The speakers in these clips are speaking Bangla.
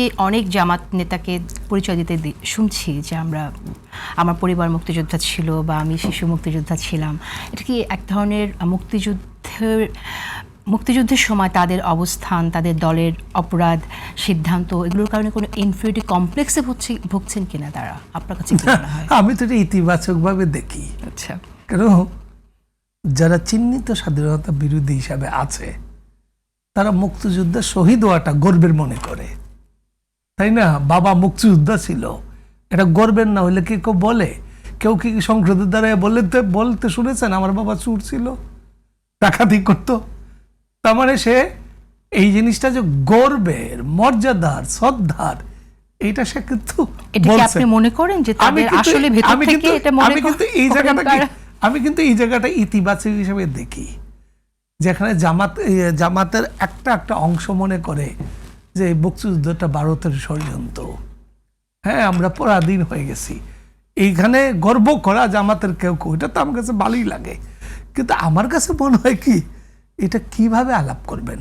সম্প্রতি অনেক জামাত নেতাকে পরিচয় দিতে শুনছি যে আমার পরিবার মুক্তিযোদ্ধা ছিল বা আমি শিশু মুক্তিযোদ্ধা ছিলাম। এটা কি এক ধরনের মুক্তিযুদ্ধের সময় তাদের অবস্থান, তাদের দলের অপরাধ, সিদ্ধান্ত, এগুলোর কারণে কোনো ইনফিরিয়রিটি কমপ্লেক্সে ভুগছেন কিনা তারা? আপনার কাছে কি মনে হয়? আমি তো এটা ইতিবাচকভাবে দেখি। আচ্ছা, কেন যারা চিহ্নিত স্বাধীনতা বিরোধী হিসাবে আছে তারা মুক্তিযুদ্ধে শহীদ হওয়াটা গর্বের মনে করে, তাই না? বাবা মুক্তিযোদ্ধা ছিল, এটা গর্বের না হইলে কি কেউ বলে? কেউ কি সংসদের দ্বারা বলতে শুনেছেন আমার বাবা চোর ছিল, ডাকাতি করতো? তার মানে সে এই জিনিসটা যে গর্বের, মর্যাদার, শ্রদ্ধার, এইটা সে কিন্তু আপনি মনে করেন যে তাদের আসলে ভেতর থেকে এটা মনে আমি কিন্তু এই জায়গাটা ইতিবাচক হিসেবে দেখি, যেখানে জামাতের একটা অংশ মনে করে যে মুক্তিযুদ্ধটা ভারতের ষড়যন্ত্র, হ্যাঁ আমরা পরাধীন হয়ে গেছি, এইখানে গর্ব করা জামাতের কেউ এটা তো আমার কাছে ভালোই লাগে। কিন্তু আমার কাছে মনে হয় কি, এটা কিভাবে আলাপ করবেন?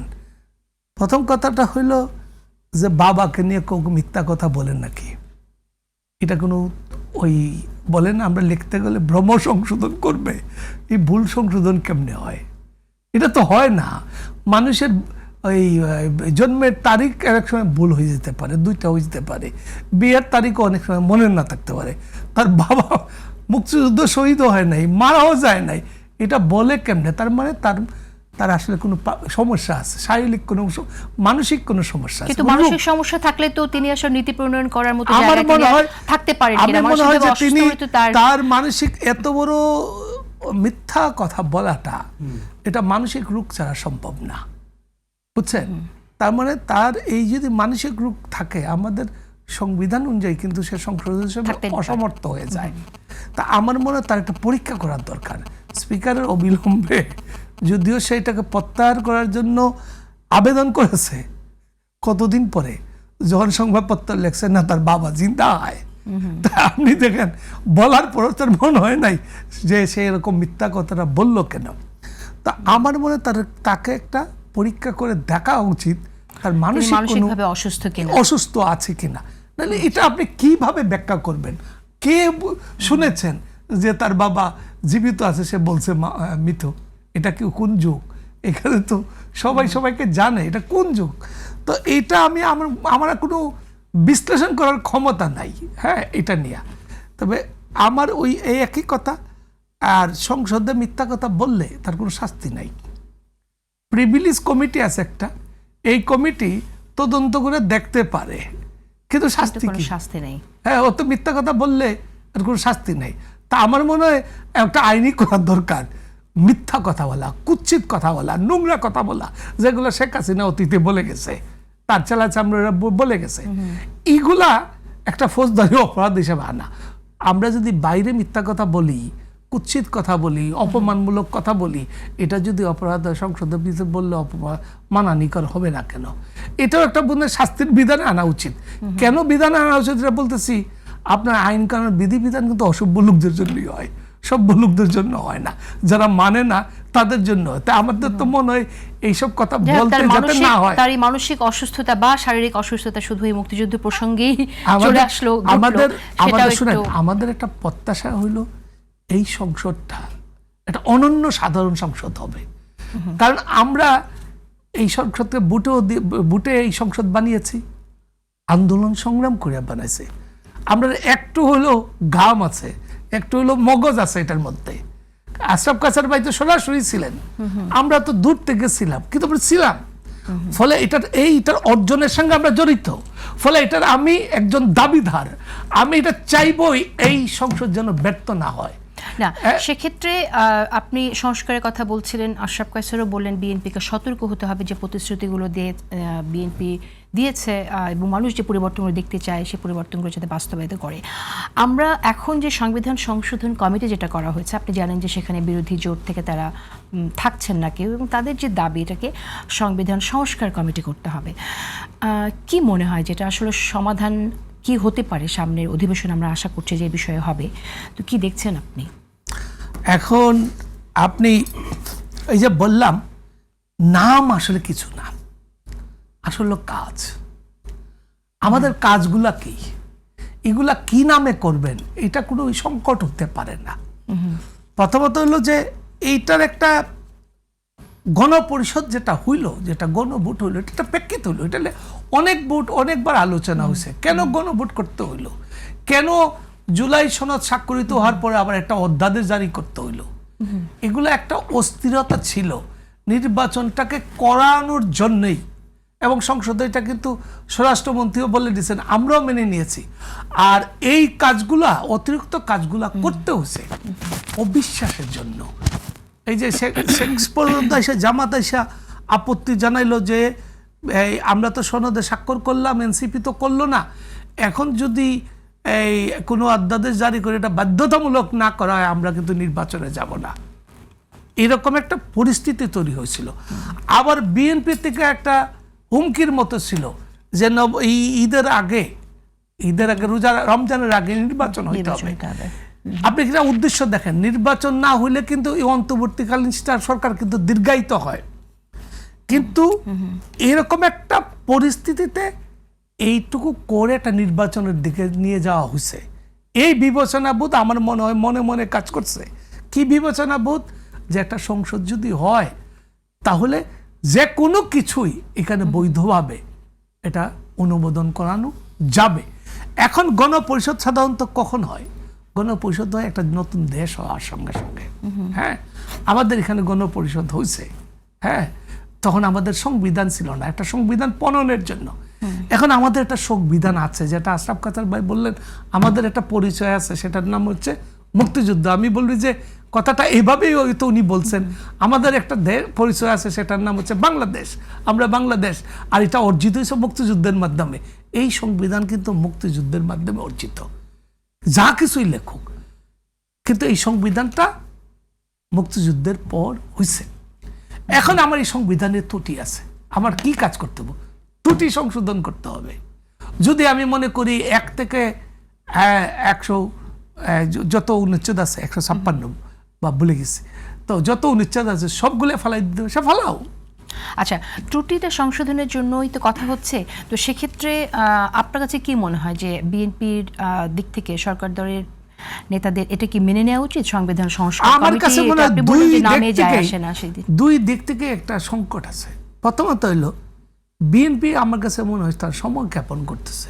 প্রথম কথাটা হইল যে বাবাকে নিয়ে কেউ মিথ্যা কথা বলেন নাকি, এটা কোনো ওই বলেন আমরা লিখতে গেলে ভ্রম সংশোধন করবে, এই ভুল সংশোধন কেমনে হয়? এটা তো হয় না। মানুষের ওই জন্মের তারিখ এক সময় ভুল হয়ে যেতে পারে, দুইটা হয়ে যেতে পারে, বিয়ের তারিখও অনেক সময় মনে না থাকতে পারে, তার বাবা মুক্তিযুদ্ধ শহীদও হয় নাই, মারাও যায় নাই, এটা বলে কেমনে? তার মানে তার আসলে কোনো সমস্যা আছে, শারীরিক কোনো মানসিক কোনো সমস্যা আছে। কিন্তু মানসিক সমস্যা থাকলে তো তিনি আসলে নীতি প্রণয়ন করার মতো আমার মনে হয় থাকতে পারেন কিনা? মনে হয় যে তিনি তার মানসিক এত বড় মিথ্যা কথা বলাটা, এটা মানসিক রোগ ছাড়া সম্ভব না, বুঝছেন? তার মানে তার এই যদি মানসিক রোগ থাকে, আমাদের সংবিধান অনুযায়ী কিন্তু সে সংসদের অসমর্থ হয়ে যায়। তা আমার মনে হয় তার একটা পরীক্ষা করার দরকার। স্পিকারের অবিলম্বে যদিও সেটাকে প্রত্যাহার করার জন্য আবেদন করেছে, কতদিন পরে যখন সংবাদপত্র লেখছে না তার বাবা জিন্দা হয়, তা আপনি দেখেন বলার পর তার মনে হয় নাই যে সে এরকম মিথ্যা কথাটা বললো কেন। তা আমার মনে তাকে একটা পরীক্ষা করে দেখা উচিত তার মানসিকভাবে অসুস্থ আছে কিনা। নাহলে এটা আপনি কিভাবে ব্যাখ্যা করবেন? কে শুনেছেন যে তার বাবা জীবিত আছে, সে বলছে মৃত? এটা কি কোন যুগ? এখানে তো সবাইকে জানে এটা কোন যুগ। তো এটা আমার কোনো বিশ্লেষণ করার ক্ষমতা নাই, হ্যাঁ, এটা নিয়ে। তবে আমার ওই এই একই কথা, আর সংসদে মিথ্যা কথা বললে তার কোনো শাস্তি নাই। প্রিভিলেজ কমিটি আছে একটা, এই কমিটি তদন্ত করে দেখতে পারে, কিন্তু শাস্তি নেই। হ্যাঁ, ও তো মিথ্যা কথা বললে আর কোনো শাস্তি নেই। তা আমার মনে হয় একটা আইনি করার দরকার, মিথ্যা কথা বলা, কুৎসিত কথা বলা, নোংরা কথা বলা, যেগুলো শেখ হাসিনা অতীতে বলে গেছে, তার চালা চামড়া বলে গেছে, এইগুলা একটা ফৌজদারি অপরাধ হিসেবে আনা। আমরা যদি বাইরে মিথ্যা কথা বলি, কুৎসিত কথা বলি, অপমানমূলক কথা বলি, এটা যদি অপরাধ হয়, সংসদে বললে মানানিকর হবে না কেন? এটাও একটা বোধহয় শাস্তির বিধানে আনা উচিত। কেন বিধানে আনা উচিত এটা বলতেছি, আপনার আইন কানুন বিধিবিধান কিন্তু অসভ্য লোকদের জন্যই হয়, সভ্য লোকদের জন্য হয় না, যারা মানে না তাদের জন্য। তা আমাদের তো মনে হয় এইসব কথা বলতে যাতে না হয়। তার মানসিক অসুস্থতা বা শারীরিক অসুস্থতা শুধু এই মুক্তিযুদ্ধ প্রসঙ্গেই চলে আসলো। আমাদের একটা প্রত্যাশা হইলো এই সংসদটা একটা অনন্য সাধারণ সংসদ হবে, কারণ আমরা এই সংসদকে বুটে এই সংসদ বানিয়েছি, আন্দোলন সংগ্রাম করে বানাইছে। আমরা একটু হলো ঘাম আছে, একটু হলো মগজ আছে এটার মধ্যে। আশরাফ কাছার ভাই তো সরাসরি ছিলেন, আমরা তো দূর থেকে ছিলাম, কিন্তু আমরা ছিলাম। ফলে এইটার অর্জনের সঙ্গে আমরা জড়িত। ফলে এটার আমি একজন দাবিদার, আমি এটা চাইবই এই সংসদ যেন ব্যর্থ না হয়। না, সেক্ষেত্রে আপনি সংস্কারের কথা বলছিলেন, আশরাফ কায়সারও বললেন বিএনপিকে সতর্ক হতে হবে যে প্রতিশ্রুতিগুলো দিয়ে বিএনপি দিয়েছে এবং মানুষ যে পরিবর্তনগুলো দেখতে চায় সেই পরিবর্তনগুলো যাতে বাস্তবায়িত করে। আমরা এখন যে সংবিধান সংশোধন কমিটি যেটা করা হয়েছে, আপনি জানেন যে সেখানে বিরোধী জোট থেকে তারা থাকছেন না কেউ, এবং তাদের যে দাবি এটাকে সংবিধান সংস্কার কমিটি করতে হবে। কি মনে হয় যেটা আসলে সমাধান কি হতে পারে? সামনের অধিবেশন আমরা আশা করছি যে বিষয়ে হবে, তো কি দেখছেন আপনি? এখন আপনি এই যে বললাম, নাম আসলে কিছু না, আসলে কাজ। আমাদের কাজগুলা কি, এগুলা কি নামে করবেন, এটা কোনো সংকট হতে পারে না। প্রথমত হলো যে এইটার একটা গণপরিষদ যেটা হইল, যেটা গণভোট হইল, এটা প্রেক্ষিত হইল, এটা অনেক ভোট অনেকবার আলোচনা হয়েছে। কেন গণভোট করতে হইল, কেন জুলাই সনদ স্বাক্ষরিত হওয়ার পরে আবার একটা অধ্যাদেশ জারি করতে হইল, এগুলো একটা অস্থিরতা ছিল নির্বাচনটাকে করানোর জন্যই। এবং সংসদে এটা কিন্তু স্বরাষ্ট্রমন্ত্রীও বলে দিয়েছেন, আমরাও মেনে নিয়েছি। আর এই কাজগুলা, অতিরিক্ত কাজগুলা করতে হয়েছে অবিশ্বাসের জন্য। এই যে জামাত আইসা আপত্তি জানাইলো যে আমরা তো সনদে স্বাক্ষর করলাম, এনসিপি তো করলো না, এখন যদি এই কোনো অধ্যাদেশ জারি করে এটা বাধ্যতামূলক না করা হয়, আমরা কিন্তু নির্বাচনে যাব না। এরকম একটা পরিস্থিতি তৈরি হয়েছিল। আবার বিএনপি থেকে একটা হুমকির মতো ছিল যে ঈদের আগে রোজা রমজানের আগে নির্বাচন হইতে হবে। আপনি কিনা উদ্দেশ্য দেখেন, নির্বাচন না হইলে কিন্তু এই অন্তর্বর্তীকালীন সরকার কিন্তু দীর্ঘায়িত হয়। কিন্তু এরকম একটা পরিস্থিতিতে এইটুকু করে একটা নির্বাচনের দিকে নিয়ে যাওয়া হয়েছে। এই বিবেচনাবোধ আমার মনে হয় মনে মনে কাজ করছে। কি বিবেচনাবোধ? যে একটা সংসদ যদি হয় তাহলে যে কোনো কিছুই এখানে বৈধভাবে এটা অনুমোদন করানো যাবে। এখন গণপরিষদ সাধারণত কখন হয়? গণপরিষদ হয় একটা নতুন দেশ হওয়ার সঙ্গে সঙ্গে। হ্যাঁ, আমাদের এখানে গণপরিষদ হয়েছে, হ্যাঁ, তখন আমাদের সংবিধান ছিল না, একটা সংবিধান প্রণয়নের জন্য। এখন আমাদের একটা সংবিধান আছে, যেটা আশরাফ কাতার ভাই বললেন, আমাদের একটা পরিচয় আছে, সেটার নাম হচ্ছে মুক্তিযুদ্ধ। আমি বলবি যে কথাটা এভাবেই হয়তো উনি বলছেন, আমাদের একটা পরিচয় আছে, সেটার নাম হচ্ছে বাংলাদেশ। আমরা বাংলাদেশ, আর এটা অর্জিত হয়েছে মুক্তিযুদ্ধের মাধ্যমে। এই সংবিধান কিন্তু মুক্তিযুদ্ধের মাধ্যমে অর্জিত, যা কিছুই লেখুক, কিন্তু এই সংবিধানটা মুক্তিযুদ্ধের পর হয়েছে। এখন আমার এই সংবিধানের ত্রুটি আছে, আমার কি কাজ করতে হবে? ত্রুটি সংশোধন করতে হবে। যদি আমি মনে করি 1 থেকে 100 যত অনুচ্ছেদ আছে, 156 বা ভুলে গেছি, তো যত অনুচ্ছেদ আছে সবগুলো ফেলাই দিতে হবে, সে ফেলাও। আচ্ছা, ত্রুটিটা সংশোধনের জন্যই তো কথা হচ্ছে। তো সেক্ষেত্রে আপনার কাছে কি মনে হয় যে বিএনপির দিক থেকে সরকার দলের নেতাদের এটা কি মেনে নেওয়া উচিত? সংবিধান সংস্কার আমার কাছে মনে হয় দুই দিক থেকে একটা সংকট আছে। প্রথমত হইল বিএনপি আমার কাছে মনে হয় তার সময় জ্ঞাপন করতেছে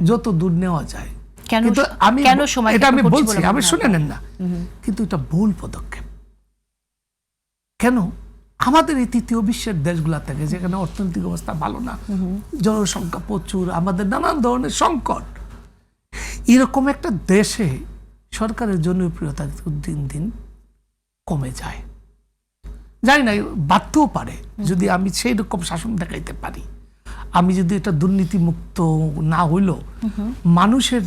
যত দূর নেওয়া যায়। কিন্তু এটা আমি বলছি, আমি শুনে নেন না, কিন্তু এটা ভুল পদক্ষেপ। কেন? আমাদের এই তৃতীয় বিশ্বের দেশগুলা থেকে, যেখানে অর্থনৈতিক অবস্থা ভালো না, জনসংখ্যা প্রচুর, আমাদের নানান ধরনের সংকট, এরকম একটা দেশে সরকারের জনপ্রিয়তা দিন দিন কমে যায়। জানি না, বাড়তেও পারে যদি আমি সেই রকম শাসন দেখাইতে পারি। আমি যদি এটা দুর্নীতিমুক্ত না হইলেও মানুষের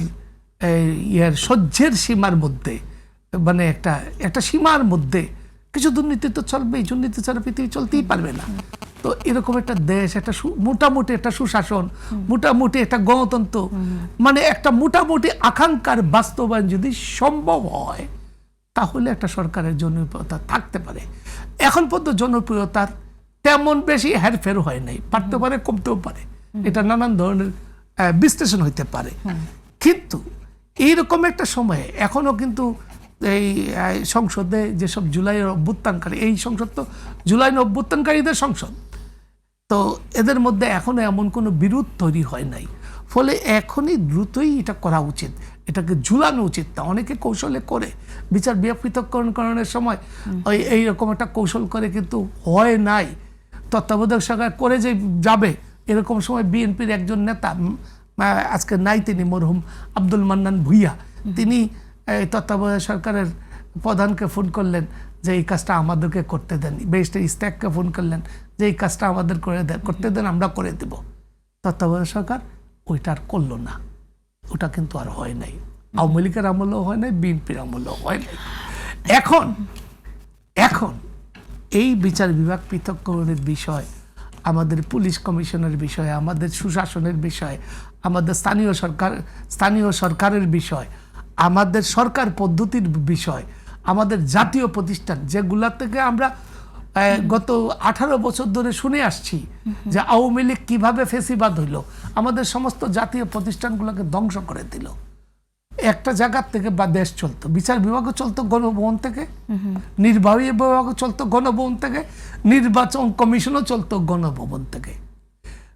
সহ্যের সীমার মধ্যে, মানে একটা সীমার মধ্যে কিছু দুর্নীতি তো চলবেই, দুর্নীতি ছাড়া পৃথিবী চলতেই পারবে না। তো এরকম একটা দেশ, একটা মোটামুটি একটা সুশাসন, মোটামুটি একটা গণতন্ত্র, মানে একটা মোটামুটি আকাঙ্ক্ষার বাস্তবায়ন যদি সম্ভব হয়, তাহলে একটা সরকারের জনপ্রিয়তা থাকতে পারে। এখন পর্যন্ত জনপ্রিয়তার তেমন বেশি হেরফের হয় নাই, পারতে পারে, কমতেও পারে, এটা নানান ধরনের বিশ্লেষণ হইতে পারে। কিন্তু এইরকম একটা সময়ে এখনো কিন্তু এই সংসদে যেসব জুলাইয়ের অভ্যুত্থানকারী, এই সংসদ তো জুলাইয়ের অভ্যুত্থানকারীদের সংসদ, তো এদের মধ্যে এখনো এমন কোনো বিরোধ তৈরি হয় নাই। ফলে এখনই দ্রুতই এটা করা উচিত, এটাকে ঝুলানো উচিত না। অনেকে কৌশলে করে, বিচার পৃথককরণের সময় এইরকম একটা কৌশল করে, কিন্তু হয় নাই। তত্ত্বাবধায়ক সরকার করে যে যাবে, এরকম সময় বিএনপির একজন নেতা, আজকে নাই তিনি, মরহুম আব্দুল মান্নান ভূঁইয়া, তিনি তত্ত্বাবধায়ক সরকারের প্রধানকে ফোন করলেন যে এই কাজটা আমাদেরকে করতে দেন, ব্যারিস্টার ইস্তাককে ফোন করলেন যে এই কাজটা আমাদের করতে দেন, আমরা করে দেব। তত্ত্বাবধায়ক সরকার ওইটা আর করলো না, ওটা কিন্তু আর হয় নাই। আওয়ামী লীগের আমলেও হয় নাই, বিএনপির আমলেও হয় নাই। এখন এই বিচার বিভাগ পৃথককরণের বিষয়, আমাদের পুলিশ কমিশনের বিষয়, আমাদের সুশাসনের বিষয়, আমাদের স্থানীয় সরকারের বিষয়, আমাদের সরকার পদ্ধতির বিষয়, আমাদের জাতীয় প্রতিষ্ঠান, যেগুলা থেকে আমরা গত 18 বছর ধরে শুনে আসছি যে আওয়ামী লীগ কিভাবে ফেসিবাদ হইল, আমাদের সমস্ত জাতীয় প্রতিষ্ঠানগুলোকে ধ্বংস করে দিল। একটা জায়গার থেকে বা দেশ চলতো, বিচার বিভাগও চলতো গণভবন থেকে, নির্বাহী বিভাগও চলতো গণভবন থেকে, নির্বাচন কমিশনও চলতো গণভবন থেকে।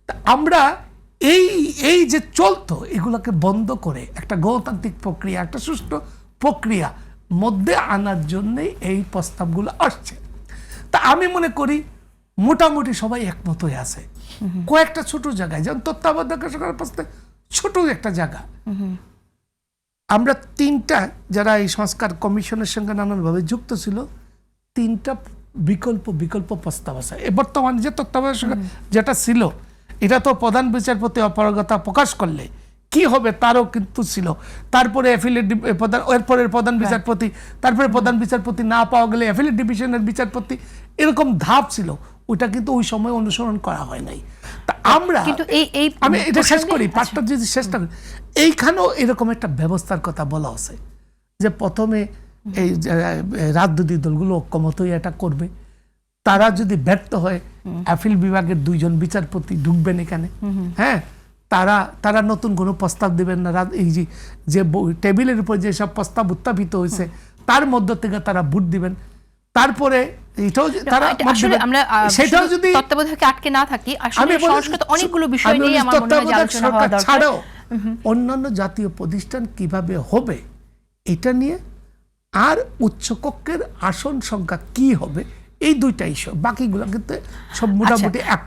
তা আমরা এই যে চলতো এগুলোকে বন্ধ করে একটা গণতান্ত্রিক প্রক্রিয়া, একটা সুষ্ঠু প্রক্রিয়া মধ্যে আনার জন্যই এই প্রস্তাবগুলো আসছে। তা আমি মনে করি মোটামুটি সবাই একমত হয়ে আছে। কয়েকটা ছোট জায়গায়, যেমন তত্ত্বাবধায়ক সরকারের প্রস্তাব ছোট একটা জায়গা, আমরা তিনটা যারা এই সংস্কার কমিশনের সঙ্গে নানানভাবে যুক্ত ছিল, তিনটা বিকল্প প্রস্তাব আছে। বর্তমানে যে তত্ত্বাবধায়ক সরকার যেটা ছিল, এটা তো প্রধান বিচারপতি অপারগতা প্রকাশ করলে কি হবে তারও কিন্তু ছিল। তারপরে এরপরের প্রধান বিচারপতি, তারপরে প্রধান বিচারপতি না পাওয়া গেলে অ্যাফিলিয়েট ডিভিশনের বিচারপতি, এরকম ধাপ ছিল। ওইটা কিন্তু ওই সময় অনুসরণ করা হয় নাই। তা আমরা আমি এটা শেষ করি, পাঠটা যদি শেষটা করি, এইখানেও এরকম একটা ব্যবস্থার কথা বলা আছে যে প্রথমে এই রাজনৈতিক দলগুলো ঐক্যমত হয়ে এটা করবে, তারা যদি ব্যর্থ হয় অ্যাপিল বিভাগের 2 জন বিচারপতি ঢুকবেন এখানে, হ্যাঁ, তারা নতুন কোনো প্রস্তাব দিবেন না। এই যে টেবিলের উপর যেসব প্রস্তাব উত্থাপিত হয়েছে তার মধ্য থেকে তারা ভোট দিবেন। তারপরে এটাও তারা সেটাও যদি তত্ত্বাবধায়কে আটকে না থাকি, আসলে সংস্কৃত অনেকগুলো বিষয় নিয়ে আমার মনে হয় আলোচনা হওয়া দরকার। ছাড়াও অন্যান্য জাতীয় প্রতিষ্ঠান কিভাবে হবে এটা নিয়ে, আর উচ্চকক্ষের আসন সংখ্যা কি হবে, এই দুইটা ইস্যু, বাকিগুলো কিন্তু সব মোটামুটি এক